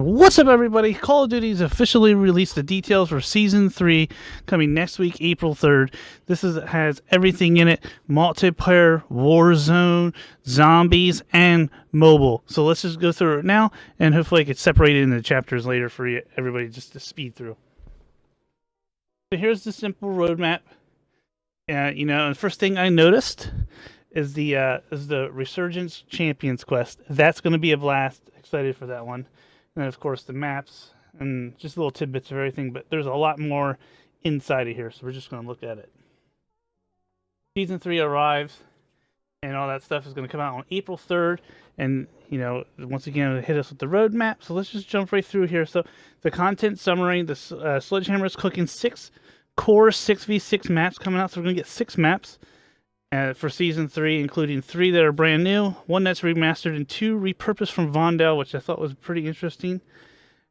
What's up, everybody? Call of Duty's officially released the details for Season 3 coming next week, April 3rd. This has everything in it: multiplayer, Warzone, zombies, and mobile. So let's just go through it now, and hopefully I can separate it into chapters later for everybody just to speed through. So here's the simple roadmap. The first thing I noticed is the Resurgence Champions quest. That's going to be a blast. Excited for that one. And then, of course, the maps and just little tidbits of everything. But there's a lot more inside of here, so we're just going to look at it. Season 3 arrives, and all that stuff is going to come out on April 3rd. And, once again, it'll hit us with the roadmap. So let's just jump right through here. So the content summary, the Sledgehammer is cooking 6 core 6v6 maps coming out. So we're going to get 6 maps for Season 3, including 3 that are brand new, 1 that's remastered, and 2 repurposed from Vondel, which I thought was pretty interesting.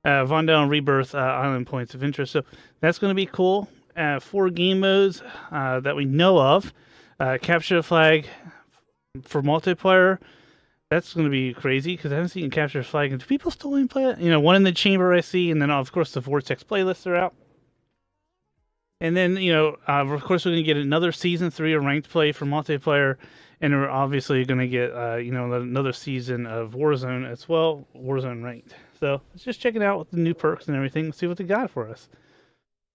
Vondel and Rebirth Island points of interest. So that's going to be cool. 4 game modes that we know of. Capture the flag for multiplayer. That's going to be crazy because I haven't seen Capture the flag. Do people still even play it? 1 in the chamber I see, and then of course the Vortex playlists are out. And then, of course, we're going to get another Season 3 of ranked play for multiplayer. And we're obviously going to get, another season of Warzone as well, Warzone ranked. So let's just check it out with the new perks and everything, see what they got for us.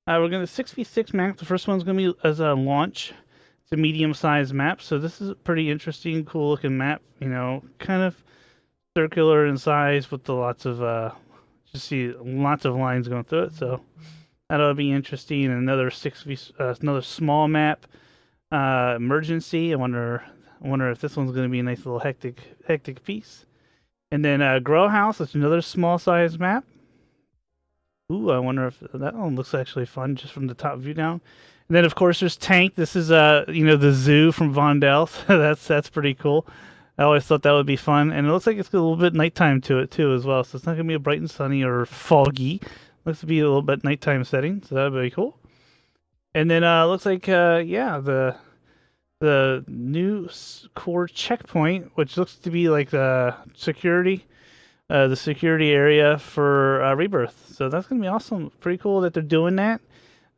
We're going to 6v6 map. The first one's going to be as a launch. It's a medium-sized map. So this is a pretty interesting, cool-looking map. Kind of circular in size with lots of lines going through it. So that'll be interesting. Another another small map, emergency. I wonder if this one's going to be a nice little hectic piece. And then Grow House. It's another small size map. Ooh, I wonder if that one looks actually fun just from the top view down. And then of course there's Tank. This is the zoo from Vondel. So that's pretty cool. I always thought that would be fun, and it looks like it's got a little bit nighttime to it too as well. So it's not going to be a bright and sunny or foggy. Looks to be a little bit nighttime setting, so that'd be cool. And then looks like the new core checkpoint, which looks to be like the security area for Rebirth. So that's gonna be awesome. Pretty cool that they're doing that.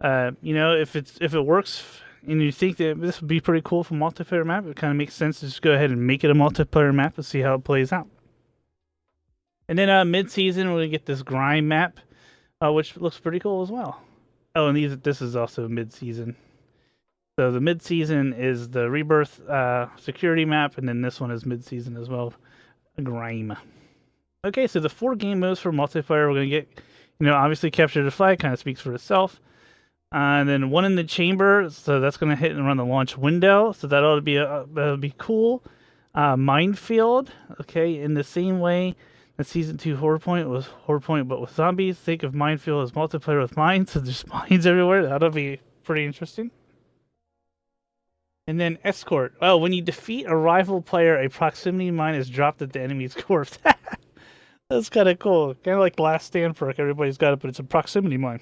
If it works and you think that this would be pretty cool for multiplayer map, it kind of makes sense to just go ahead and make it a multiplayer map and see how it plays out. And then mid-season, we're gonna get this grind map. Which looks pretty cool as well. Oh, and this is also mid-season. So the mid-season is the Rebirth security map, and then this one is mid-season as well. Grime. Okay, so the 4 game modes for multiplayer, we're going to get, obviously Capture the Flag kind of speaks for itself. And then 1 in the chamber, so that's going to hit and run the launch window. So that'll be cool. Minefield, okay, in the same way that Season 2 Horror Point was Horror Point, but with zombies. Think of Minefield as multiplayer with mines, so there's mines everywhere. That'll be pretty interesting. And then Escort. Oh, when you defeat a rival player, a proximity mine is dropped at the enemy's corpse. That's kind of cool. Kind of like the Last Stand perk. Everybody's got it, but it's a proximity mine.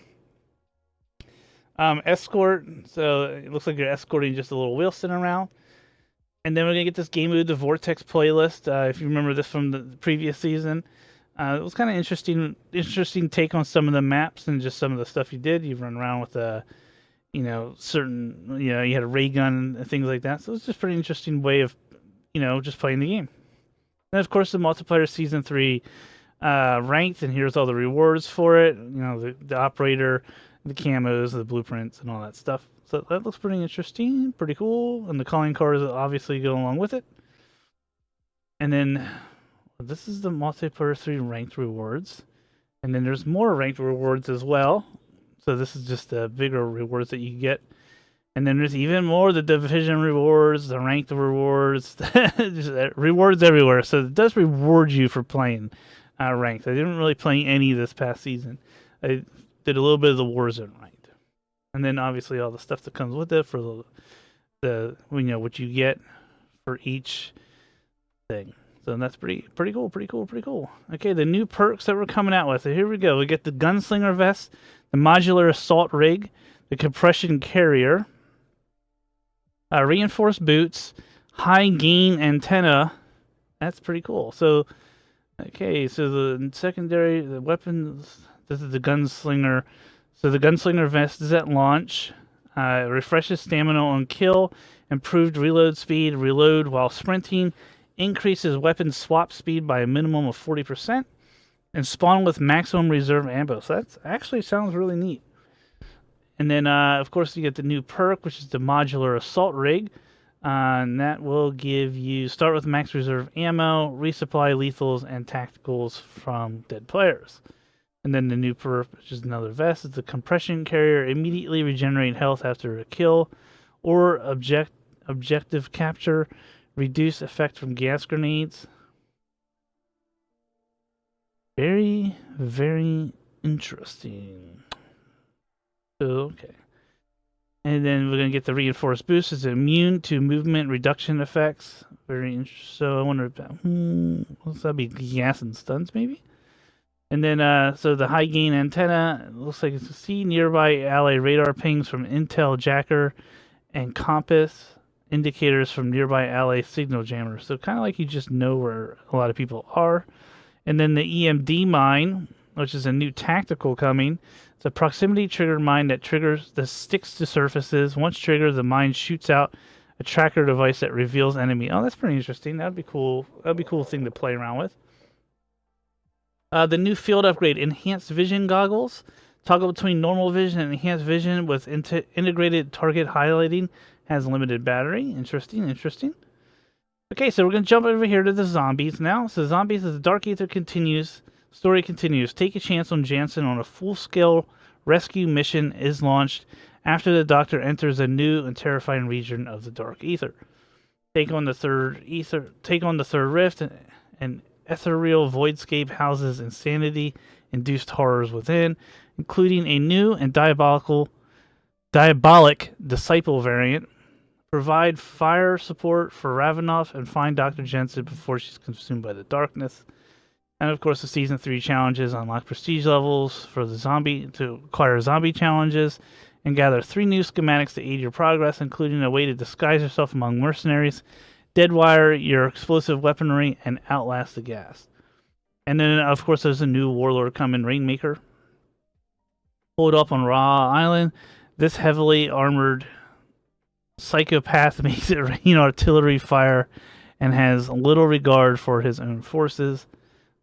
Escort. So it looks like you're escorting just a little Wilson around. And then we're going to get this game mode, the Vortex playlist. If you remember this from the previous season. It was kind of interesting take on some of the maps and just some of the stuff you did. You run around with you had a ray gun and things like that. So it's just a pretty interesting way of, just playing the game. And of course, the multiplayer Season 3 ranked, and here's all the rewards for it. The operator, the camos, the blueprints, and all that stuff. So that looks pretty interesting, pretty cool. And the calling cards obviously go along with it. And then this is the multiplayer 3 ranked rewards. And then there's more ranked rewards as well. So this is just the bigger rewards that you get. And then there's even more, the division rewards, the ranked rewards, just rewards everywhere. So it does reward you for playing ranked. I didn't really play any this past season. I did a little bit of the Warzone ranked. And then obviously all the stuff that comes with it for the what you get for each thing. So that's pretty cool. Okay, the new perks that we're coming out with. So here we go. We get the Gunslinger Vest, the Modular Assault Rig, the Compression Carrier, Reinforced Boots, High Gain Antenna. That's pretty cool. So Okay, so the secondary, the weapons. This is the gunslinger. So the gunslinger vest is at launch. Refreshes stamina on kill. Improved reload speed. Reload while sprinting. Increases weapon swap speed by a minimum of 40%. And spawn with maximum reserve ammo. So that actually sounds really neat. And then, of course, you get the new perk, which is the modular assault rig. And that will give you start with max reserve ammo, resupply lethals, and tacticals from dead players. And then the new perk, which is another vest, is the compression carrier. Immediately regenerate health after a kill or objective capture. Reduce effect from gas grenades. Very, very interesting. Okay. And then we're going to get the reinforced boost. It's immune to movement reduction effects. Very interesting. So I wonder about, what's that be? Gas and stuns, maybe? And then, so the high gain antenna, it looks like it's to see nearby ally radar pings from Intel Jacker and Compass indicators from nearby ally signal jammers. So kind of like you just know where a lot of people are. And then the EMD mine, which is a new tactical coming. It's a proximity trigger mine that sticks to surfaces. Once triggered, the mine shoots out a tracker device that reveals enemy. Oh, that's pretty interesting. That'd be cool. That'd be a cool thing to play around with. The new field upgrade, enhanced vision goggles. Toggle between normal vision and enhanced vision with integrated target highlighting. Has limited battery. Interesting, interesting. Okay, so we're going to jump over here to the zombies now. So zombies, as the Dark Ether story continues. Take a chance on Jansen on a full-scale rescue mission is launched after the Doctor enters a new and terrifying region of the Dark Ether. Take on the third rift, and ethereal voidscape houses insanity-induced horrors within, including a new and diabolic disciple variant. Provide fire support for Ravenoff and find Dr. Jensen before she's consumed by the darkness. And of course, the Season 3 challenges unlock prestige levels for the zombie to acquire zombie challenges and gather 3 new schematics to aid your progress, including a way to disguise yourself among mercenaries, deadwire your explosive weaponry, and outlast the gas. And then, of course, there's a new warlord coming, Rainmaker. Pulled up on Raw Island. This heavily armored psychopath makes it rain artillery fire and has little regard for his own forces.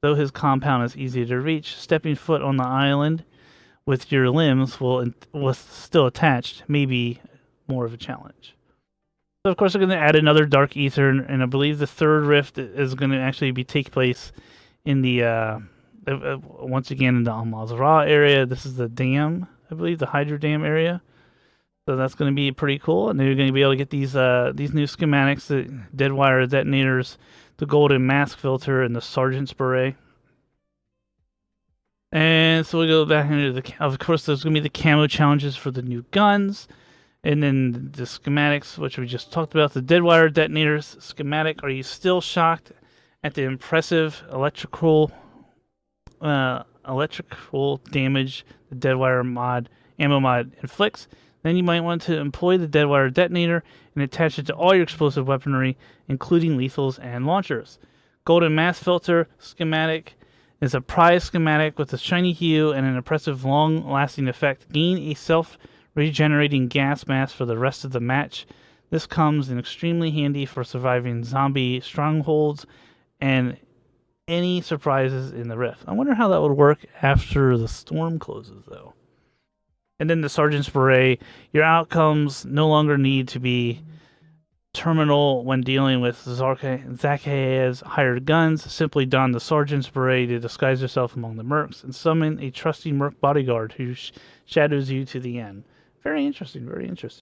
Though his compound is easy to reach, stepping foot on the island with your limbs was still attached may be more of a challenge. So of course they're going to add another Dark Ether, and I believe the third rift is going to actually take place in the once again in the Al-Mazrah area. This is the dam, I believe, the Hydro Dam area. So that's going to be pretty cool, and they're going to be able to get these new schematics, the deadwire detonators, the golden mask filter, and the sergeant's beret. And so we go back into of course, there's going to be the camo challenges for the new guns, and then the schematics, which we just talked about, the deadwire detonators schematic. Are you still shocked at the impressive electrical damage the deadwire ammo mod inflicts? Then you might want to employ the deadwire detonator and attach it to all your explosive weaponry, including lethals and launchers. Golden mass filter schematic is a prize schematic with a shiny hue and an impressive long-lasting effect. Gain a self-regenerating gas mask for the rest of the match. This comes in extremely handy for surviving zombie strongholds and any surprises in the rift. I wonder how that would work after the storm closes, though. And then the Sergeant's Beret. Your outcomes no longer need to be terminal when dealing with Zacchaeus hired guns. Simply don the Sergeant's Beret to disguise yourself among the mercs and summon a trusty merc bodyguard who shadows you to the end. Very interesting, very interesting.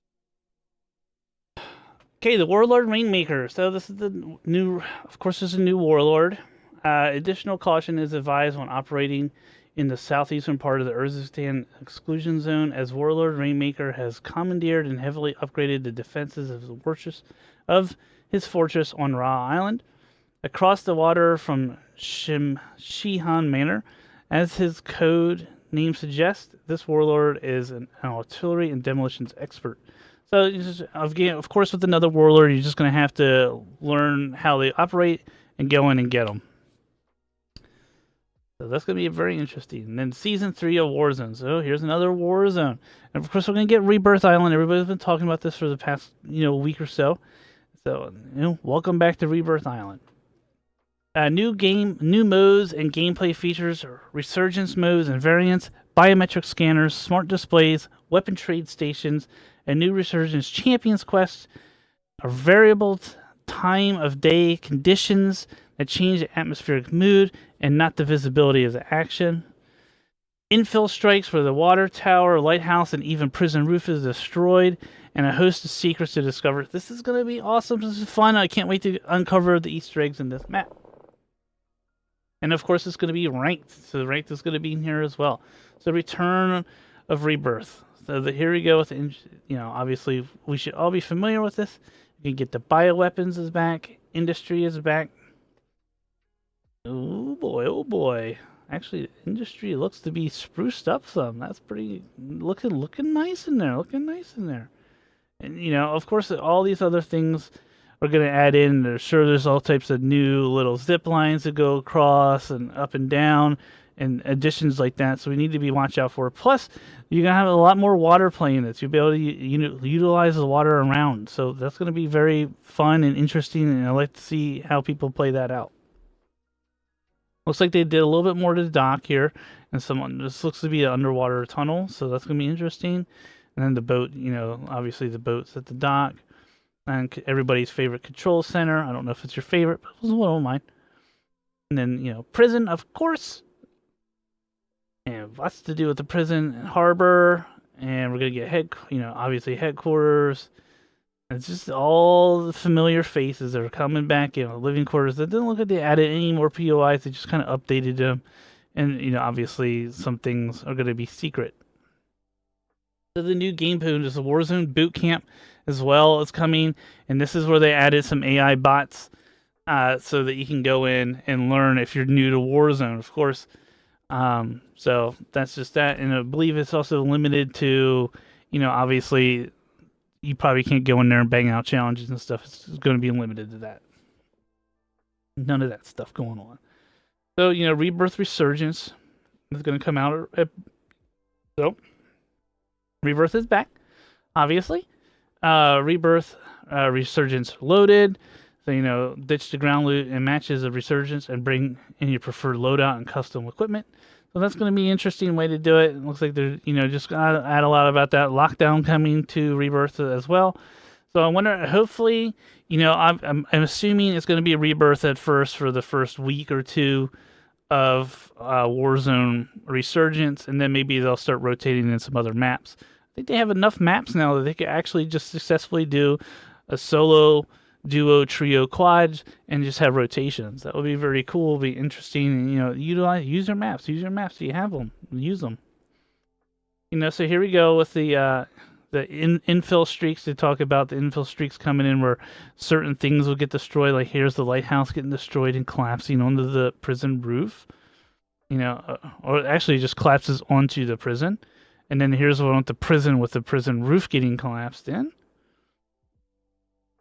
Okay, the Warlord Rainmaker. So this is the new, of course, there's a new Warlord. Additional caution is advised when operating in the southeastern part of the Urzikstan exclusion zone, as Warlord Rainmaker has commandeered and heavily upgraded the defenses of his fortress on Ra Island. Across the water from Shihan Manor, as his code name suggests, this warlord is an artillery and demolitions expert. So, of course, with another warlord, you're just going to have to learn how they operate and go in and get them. So that's going to be very interesting. And then Season 3 of Warzone. So here's another Warzone. And of course, we're going to get Rebirth Island. Everybody's been talking about this for the past, week or so. So, welcome back to Rebirth Island. New modes and gameplay features, resurgence modes and variants, biometric scanners, smart displays, weapon trade stations, a new resurgence champions quest, a variable time of day conditions that change the atmospheric mood and not the visibility of the action. Infill strikes where the water tower, lighthouse, and even prison roof is destroyed, and a host of secrets to discover. This is going to be awesome. This is fun. I can't wait to uncover the Easter eggs in this map. And of course, it's going to be ranked. So the ranked is going to be in here as well. So Return of Rebirth. So here we go with, obviously we should all be familiar with this. You can get the bioweapons is back. Industry is back. Oh boy, oh boy. Actually, industry looks to be spruced up some. That's pretty looking nice in there. Looking nice in there. And of course, all these other things are going to add in. There's all types of new little zip lines that go across and up and down, and additions like that. So we need to be watch out for. Plus, you're going to have a lot more water play in this. You'll be able to utilize the water around. So that's going to be very fun and interesting, and I like to see how people play that out. Looks like they did a little bit more to the dock here, and this looks to be an underwater tunnel, so that's going to be interesting. And then the boat, obviously the boat's at the dock, and everybody's favorite control center. I don't know if it's your favorite, but it was one of mine. And then, prison, of course. And lots to do with the prison and harbor, and we're going to get obviously headquarters. It's just all the familiar faces that are coming back, living quarters. That didn't look like they added any more POIs. They just kind of updated them. And, obviously some things are going to be secret. So the new game mode is the Warzone Boot Camp as well is coming. And this is where they added some AI bots so that you can go in and learn if you're new to Warzone, of course. So that's just that. And I believe it's also limited to, obviously you probably can't go in there and bang out challenges and stuff. It's going to be limited to that. None of that stuff going on. So, Rebirth Resurgence is going to come out. So, Rebirth is back, obviously. Rebirth Resurgence loaded. So, ditch the ground loot and matches of Resurgence and bring in your preferred loadout and custom equipment. So that's going to be an interesting way to do it. It looks like they're, just going to add a lot about that. Lockdown coming to Rebirth as well. So I wonder, hopefully, I'm assuming it's going to be a Rebirth at first for the first week or two of Warzone Resurgence, and then maybe they'll start rotating in some other maps. I think they have enough maps now that they could actually just successfully do a solo, duo, trio, quads, and just have rotations. That would be very cool. Be interesting. Use your maps. Use your maps. You have them. Use them. So here we go with the infill streaks. To talk about the infill streaks coming in where certain things will get destroyed. Like here's the lighthouse getting destroyed and collapsing onto the prison roof. Or actually just collapses onto the prison. And then here's one with the prison roof getting collapsed in.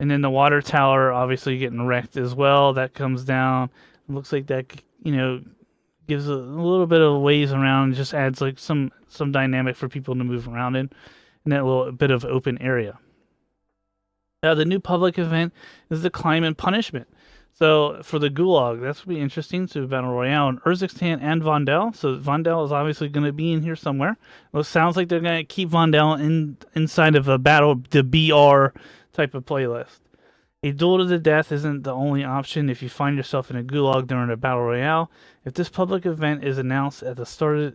And then the water tower obviously getting wrecked as well. That comes down. It looks like that, gives a little bit of ways around. Just adds like some dynamic for people to move around in that little bit of open area. The new public event is the Climb and Punishment. So for the Gulag, that's going to be interesting. So Battle Royale in Urzikstan and Vondel. So Vondel is obviously going to be in here somewhere. Well, it sounds like they're going to keep Vondel inside of the BR type of playlist. A duel to the death isn't the only option if you find yourself in a gulag during a battle royale. If this public event is announced at the start,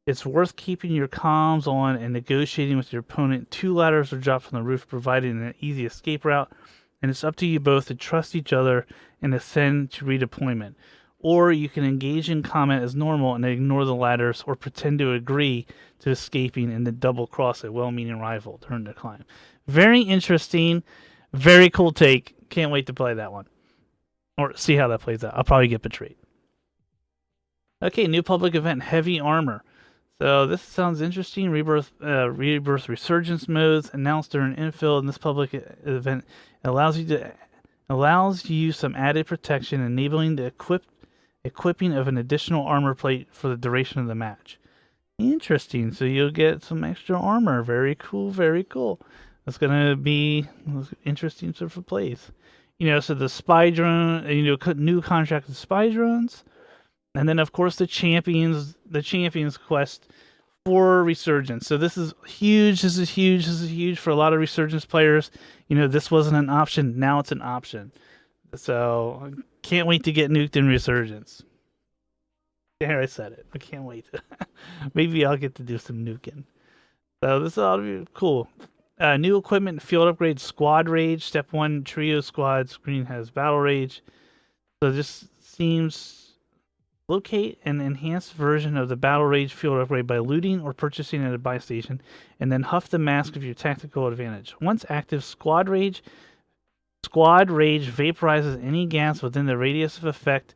it's worth keeping your comms on and negotiating with your opponent. 2 ladders are dropped from the roof, providing an easy escape route, and it's up to you both to trust each other and ascend to redeployment. Or you can engage in combat as normal and ignore the ladders, or pretend to agree to escaping and then double cross a well-meaning rival during the climb. Very interesting. Very cool take. Can't wait to play that one. Or see how that plays out. I'll probably get betrayed. Okay, new public event, Heavy Armor. So this sounds interesting. Rebirth Resurgence modes announced during infill in this public event allows you some added protection, enabling to equip equipping of an additional armor plate for the duration of the match. Interesting. So you'll get some extra armor. Very cool. Very cool. That's gonna be interesting stuff for plays. So the spy drone. New contract with spy drones, and then of course the champions quest for Resurgence. So this is huge. This is huge. This is huge for a lot of Resurgence players. This wasn't an option. Now it's an option. So can't wait to get nuked in Resurgence. There, I said it. I can't wait. Maybe I'll get to do some nuking. So this ought to be cool. New equipment, field upgrade, squad rage. Step 1, trio squad. Screen has battle rage. So this seems locate an enhanced version of the battle rage field upgrade by looting or purchasing at a buy station, and then huff the mask of your tactical advantage. Once active, squad rage vaporizes any gas within the radius of effect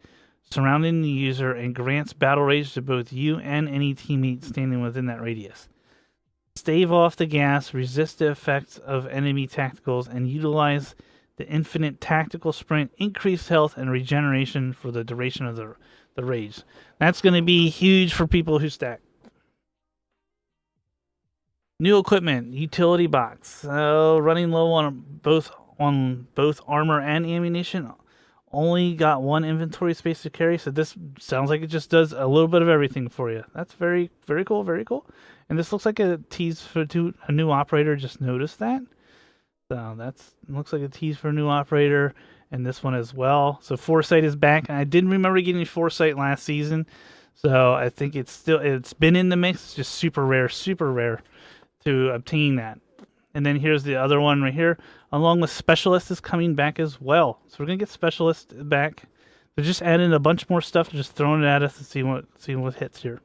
surrounding the user and grants battle rage to both you and any teammate standing within that radius. Stave off the gas, resist the effects of enemy tacticals, and utilize the infinite tactical sprint, increased health, and regeneration for the duration of the rage. That's going to be huge for people who stack. New equipment, utility box. So running low on both armor and ammunition. Only got one inventory space to carry, so this sounds like it just does a little bit of everything for you. That's very, very cool, very cool. And this looks like a tease for a new operator. Just noticed that. So looks like a tease for a new operator, and this one as well. So Foresight is back. I didn't remember getting Foresight last season, so I think it's been in the mix. It's just super rare to obtain that. And then here's the other one right here, along with Specialist is coming back as well. So we're gonna get Specialist back. They're just adding a bunch more stuff, just throwing it at us and seeing what hits here.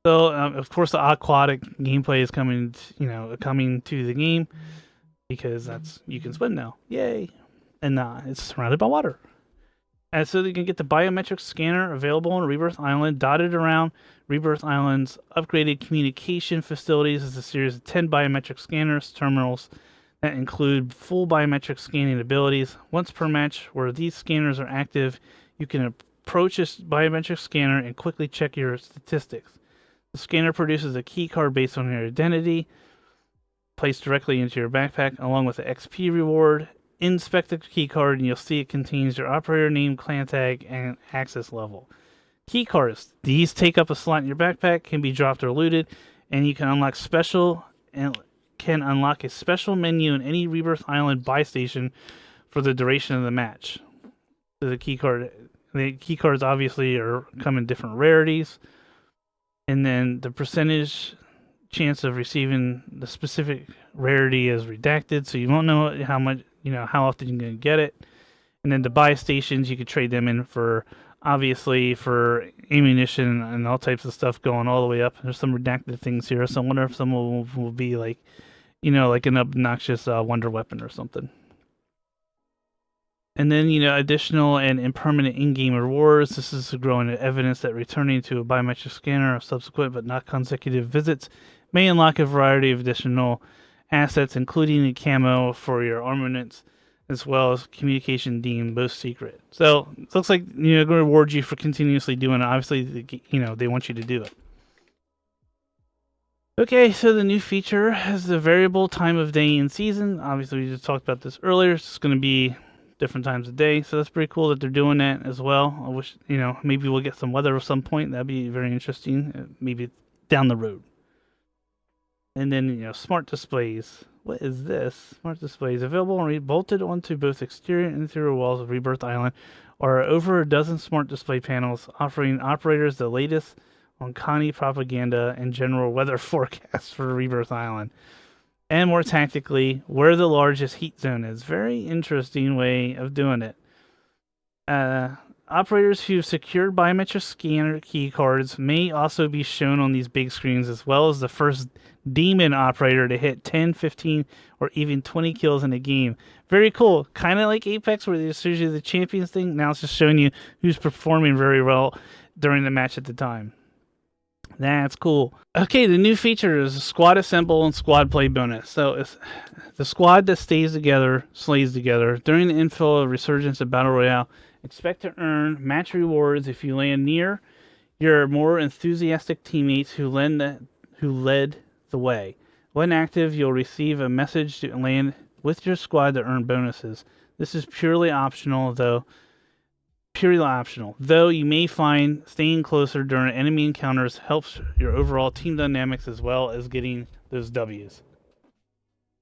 So of course the aquatic gameplay is coming to the game, because you can swim now, yay! And it's surrounded by water. And so you can get the biometric scanner available on Rebirth Island. Dotted around Rebirth Island's upgraded communication facilities is a series of 10 biometric scanners terminals that include full biometric scanning abilities. Once per match where these scanners are active, you can approach a biometric scanner and quickly check your statistics. The scanner produces a key card based on your identity, placed directly into your backpack, along with the XP reward. Inspect the key card and you'll see it contains your operator name, clan tag, and access level. Key cards. These take up a slot in your backpack, can be dropped or looted, and you can unlock a special menu in any Rebirth Island buy station for the duration of the match. So the key cards obviously come in different rarities, and then the percentage chance of receiving the specific rarity is redacted, so you won't know how often you're going to get it. And then the buy stations, you could trade them in for ammunition and all types of stuff going all the way up. There's some redacted things here, so I wonder if some will be like an obnoxious wonder weapon or something. And then, additional and impermanent in-game rewards. This is growing evidence that returning to a biometric scanner of subsequent but not consecutive visits may unlock a variety of additional assets, including a camo for your armaments, as well as communication deemed most secret. So it looks like going to reward you for continuously doing it. Obviously, they want you to do it. Okay, so the new feature has the variable time of day and season. Obviously, we just talked about this earlier. It's going to be different times of day, so that's pretty cool that they're doing that as well. I wish, maybe we'll get some weather at some point. That'd be very interesting, maybe down the road. And then, smart displays. What is this? Smart displays available and bolted onto both exterior and interior walls of Rebirth Island are over a dozen smart display panels offering operators the latest on Connie propaganda and general weather forecasts for Rebirth Island. And more tactically, where the largest heat zone is. Very interesting way of doing it. Operators who've secured biometric scanner key cards may also be shown on these big screens, as well as the first demon operator to hit 10, 15, or even 20 kills in a game. Very cool. Kind of like Apex, where there's usually the champions thing. Now it's just showing you who's performing very well during the match at the time. That's cool. Okay, the new feature is squad assemble and squad play bonus. So it's the squad that stays together, slays together. During the infill of Resurgence of Battle Royale, Expect to earn match rewards if you land near your more enthusiastic teammates who led the way. When active, you'll receive a message to land with your squad to earn bonuses. This is purely optional, though you may find staying closer during enemy encounters helps your overall team dynamics as well as getting those W's.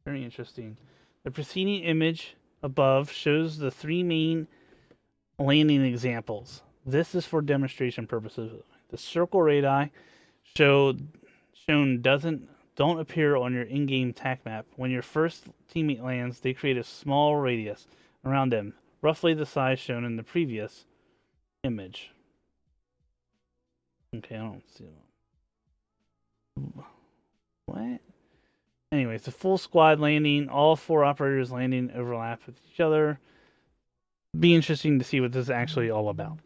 Very interesting. The preceding image above shows the 3 main landing examples. This is for demonstration purposes. The circle radii shown don't appear on your in-game tac map. When your first teammate lands, they create a small radius around them, roughly the size shown in the previous image. Okay, I don't see that. What? Anyways, the full squad landing, all 4 operators landing overlap with each other. Be interesting to see what this is actually all about.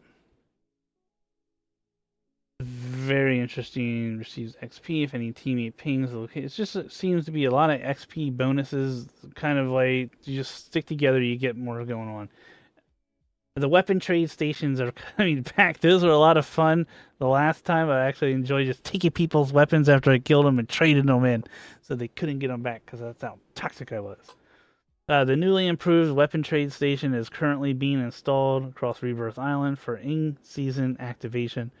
Very interesting. Receives XP if any teammate pings the location. It seems to be a lot of XP bonuses. Kind of like you just stick together, you get more going on. The weapon trade stations are coming back. Those were a lot of fun. The last time I actually enjoyed just taking people's weapons after I killed them and trading them in, so they couldn't get them back because that's how toxic I was. The newly improved weapon trade station is currently being installed across Rebirth Island for in-season activation.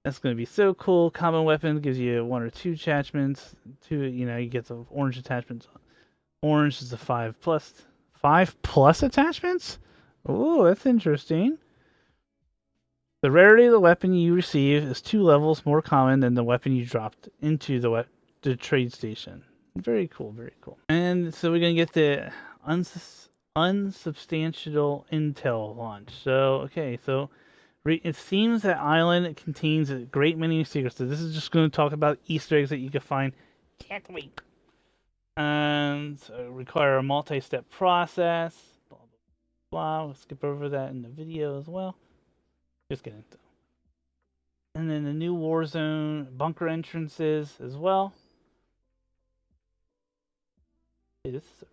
That's going to be so cool. Common weapon gives you 1 or 2 attachments. You get the orange attachments. Orange is the 5+ attachments. Oh, that's interesting. The rarity of the weapon you receive is 2 levels more common than the weapon you dropped into the trade station. Very cool, very cool. And so we're going to get the unsubstantial intel launch. So, okay, so it seems that Island contains a great many secrets. So this is just going to talk about Easter eggs that you can find. Can't wait. And so require a multi-step process. Blah, blah, blah. We'll skip over that in the video as well. Just kidding. And then the new Warzone bunker entrances as well. Hey, this is a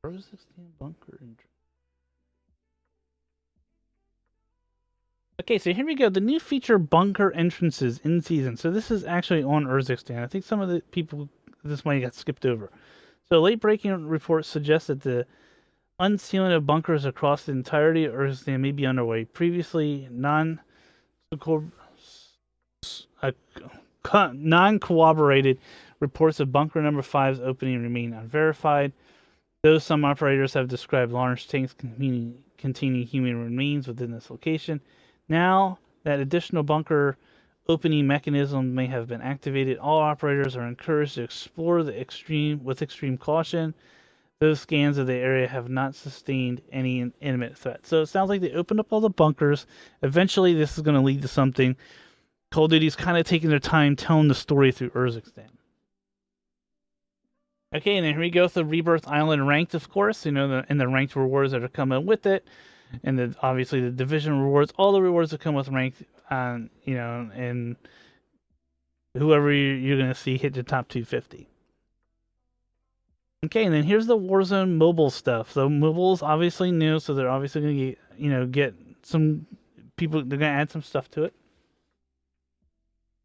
Rose 16 bunker entrance. Okay, so here we go. The new feature bunker entrances in season. So this is actually on Urzikstan. I think some of the people this might got skipped over. So late breaking reports suggest that the unsealing of bunkers across the entirety of Urzikstan may be underway. Previously non-corroborated reports of bunker number 5's opening remain unverified. Though some operators have described large tanks containing human remains within this location. Now that additional bunker opening mechanism may have been activated, all operators are encouraged to explore with extreme caution. Those scans of the area have not sustained any imminent threat. So it sounds like they opened up all the bunkers. Eventually, this is going to lead to something. Call of Duty's kind of taking their time telling the story through Urzikstan. Okay, and then here we go with the Rebirth Island ranked, of course. And the ranked rewards that are coming with it. And obviously the division rewards, all the rewards that come with ranked, and whoever you're going to see hit the top 250. Okay, and then here's the Warzone mobile stuff. So mobile's obviously new, so they're obviously going to get some people. They're going to add some stuff to it.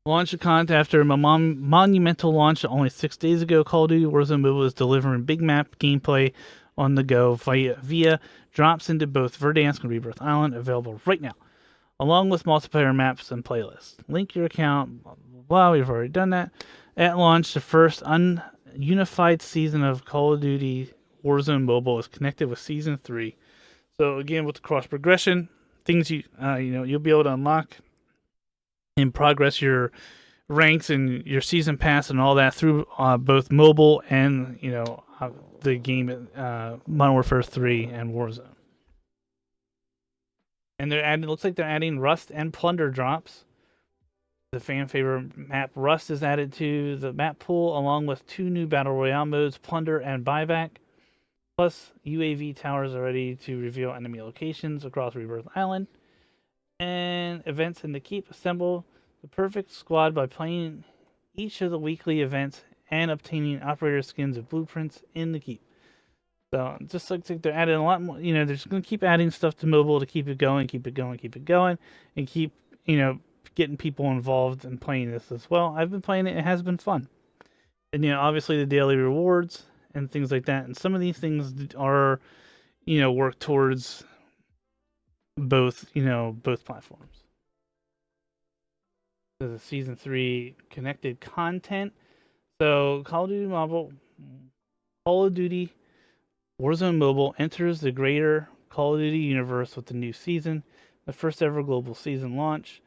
Launch of content after a monumental launch only 6 days ago. Call of Duty Warzone Mobile is delivering big map gameplay on the go via drops into both Verdansk and Rebirth Island, available right now, along with multiplayer maps and playlists. Link your account, blah, blah, blah. We've already done that. At launch, the first unified season of Call of Duty Warzone Mobile is connected with Season 3. So again, with the cross progression, things you'll be able to unlock and progress your ranks and your season pass and all that through both mobile and the game Modern Warfare 3 and Warzone. And looks like they're adding Rust and Plunder drops. The fan favorite map Rust is added to the map pool, along with 2 new Battle Royale modes, Plunder and Buyback. Plus, UAV towers are ready to reveal enemy locations across Rebirth Island. And events in the Keep. Assemble the perfect squad by playing each of the weekly events and obtaining operator skins of blueprints in the Keep. So just looks like they're adding a lot more. They're just going to keep adding stuff to mobile to keep it going, keep it going, keep it going, and keep getting people involved in playing this as well. I've been playing it; it has been fun, and obviously the daily rewards and things like that. And some of these things are work towards both platforms. So the season 3 connected content. So Call of Duty Warzone Mobile enters the greater Call of Duty universe with the new season, the first ever global season launch.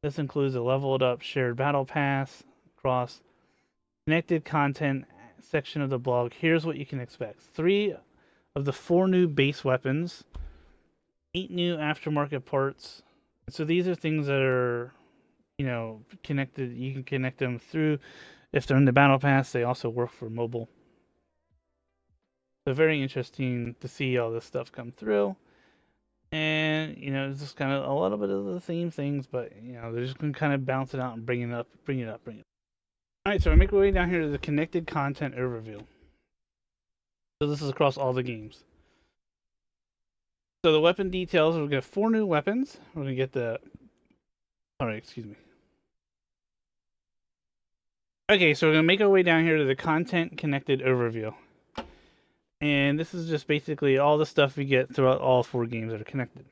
This includes a leveled up shared battle pass across connected content section of the blog. Here's what you can expect: 3 of the 4 new base weapons, 8 new aftermarket parts. So these are things that are, connected. You can connect them through. If they're in the battle pass, they also work for mobile. So very interesting to see all this stuff come through. And it's just kind of a little bit of the same things, but they're just gonna kind of bounce it out and bring it up. All right, so I make my way down here to the connected content overview. So this is across all the games. So the weapon details, we're gonna get 4 new weapons. We're gonna get the. All right, excuse me. Okay, so we're gonna make our way down here to the content connected overview. And this is just basically all the stuff we get throughout all 4 games that are connected.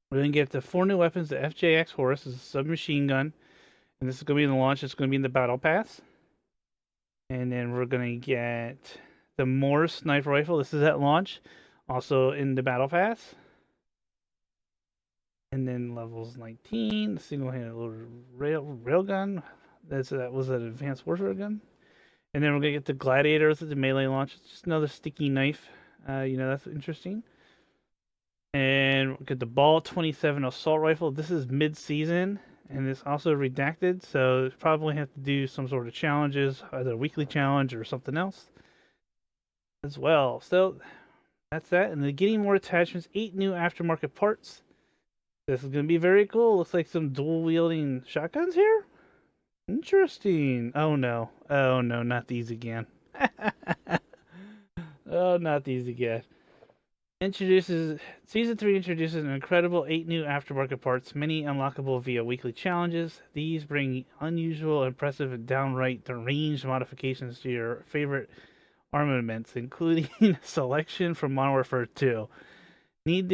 We're going to get the 4 new weapons. The FJX Horse is a submachine gun. And this is going to be in the launch. It's going to be in the Battle Pass. And then we're going to get the Morse Sniper Rifle. This is at launch. Also in the Battle Pass. And then levels 19. The single-handed railgun. That was an advanced warfare gun. And then we're going to get the Gladiator. This is the melee launch. It's just another sticky knife. That's interesting. And we'll get the Ball 27 Assault Rifle. This is mid-season, and it's also redacted, so probably have to do some sort of challenges, either a weekly challenge or something else as well. So that's that. And then getting more attachments, 8 new aftermarket parts. This is going to be very cool. Looks like some dual-wielding shotguns here. Interesting. Oh no, not these again. Oh, not these again. Season 3 introduces an incredible 8 new aftermarket parts, many unlockable via weekly challenges. These bring unusual, impressive, and downright deranged modifications to your favorite armaments, including a selection from Modern Warfare 2. Need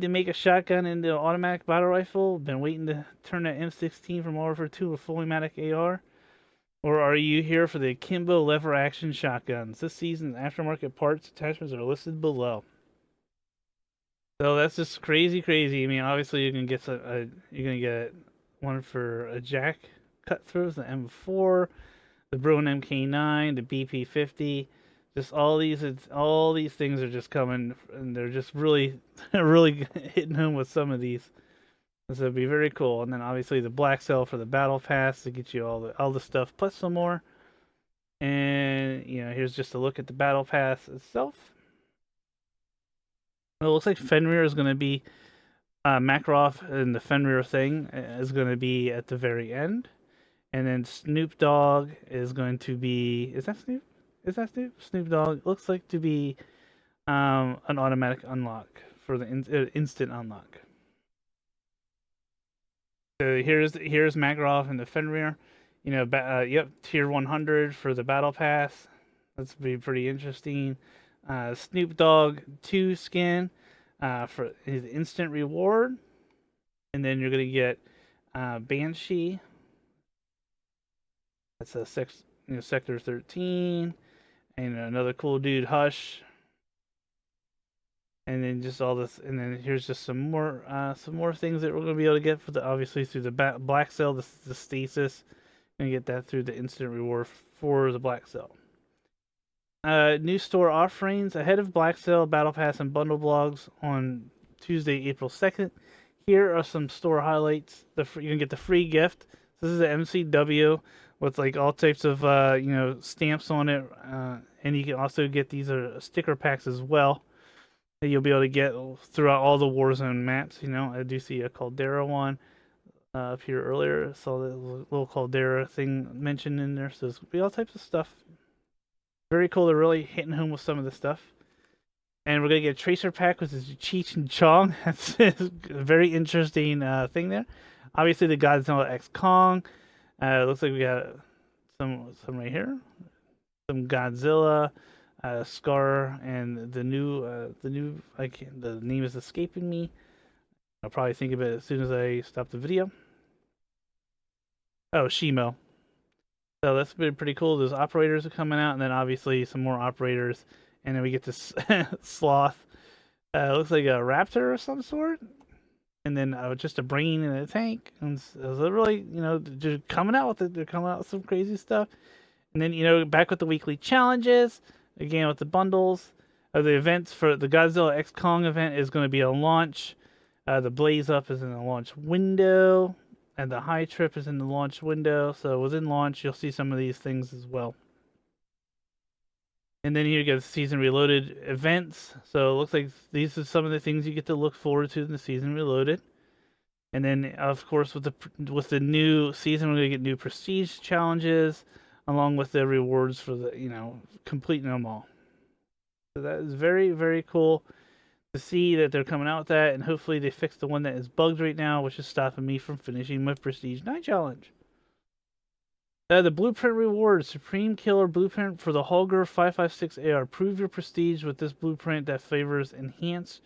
to make a shotgun into an automatic battle rifle? Been waiting to turn that M16 from Modern Warfare 2 to a fully automatic AR? Or are you here for the akimbo lever action shotguns? This season's aftermarket parts attachments are listed below. So that's just crazy. I mean, obviously you're gonna get one for a jack cut through the M4, the Bruin MK9, the BP50. Just all these things are just coming, and they're just really really hitting home with some of these. So it'd be very cool. And then obviously the black cell for the battle pass to get you all the stuff plus some more. And here's just a look at the battle pass itself. It looks like Fenrir is going to be Makarov, and the Fenrir thing is going to be at the very end. And then Snoop Dogg is going to be. Is that Snoop? Snoop Dogg looks like to be an automatic unlock for the instant unlock. So here's Makarov and the Fenrir. Tier 100 for the battle pass. That's be pretty interesting. Snoop Dogg 2 skin for his instant reward, and then you're gonna get Banshee. That's a Sector 13, and another cool dude Hush, and then just all this, and then here's just some more things that we're gonna be able to get for the obviously through the Black Cell. This is the Stasis. Gonna get that through the instant reward for the Black Cell. New store offerings ahead of Black Cell, Battle Pass, and Bundle blogs on Tuesday, April 2nd. Here are some store highlights. You can get the free gift. This is the MCW with like all types of stamps on it, and you can also get these sticker packs as well that you'll be able to get throughout all the Warzone maps. I do see a Caldera one up here earlier. Saw the little Caldera thing mentioned in there. So there's be all types of stuff Very cool. They're really hitting home with some of the stuff. And we're gonna get a Tracer pack with this Cheech and Chong. That's a very interesting thing there. Obviously, the Godzilla X Kong. Looks like we got some right here. Some Godzilla, Scar, and the new the name is escaping me. I'll probably think of it as soon as I stop the video. Oh, Shimo. So that's been pretty cool. Those operators are coming out, and then obviously some more operators, and then we get this sloth. Looks like a raptor of some sort, and then just a brain in a tank. And so really, they're coming out with it. They're coming out with some crazy stuff. And then back with the weekly challenges again with the bundles. The events for the Godzilla X Kong event is going to be a launch. The Blaze Up is in the launch window. And the High Trip is in the launch window. So within launch, you'll see some of these things as well. And then here you get the Season Reloaded events. So it looks like these are some of the things you get to look forward to in the Season Reloaded. And then, of course, with the new season, we're going to get new prestige challenges, along with the rewards for completing them all. So that is very, very cool to see that they're coming out with that, and hopefully they fix the one that is bugged right now, which is stopping me from finishing my Prestige 9 challenge. The Blueprint rewards, Supreme Killer Blueprint for the Holger 556AR. Prove your prestige with this blueprint that favors enhanced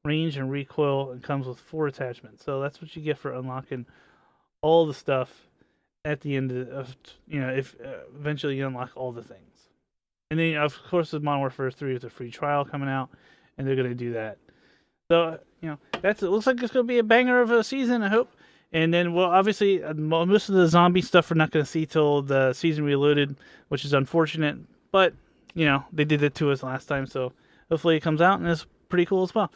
range and recoil and comes with 4 attachments. So that's what you get for unlocking all the stuff at the end of, if eventually you unlock all the things. And then, of course, with Modern Warfare 3 with a free trial coming out, and they're going to do that. So, it looks like it's going to be a banger of a season, I hope. And then, well, obviously, most of the zombie stuff we're not going to see till the Season Reloaded, which is unfortunate. But, they did it to us last time, so hopefully it comes out, and it's pretty cool as well.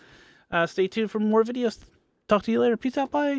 Stay tuned for more videos. Talk to you later. Peace out. Bye.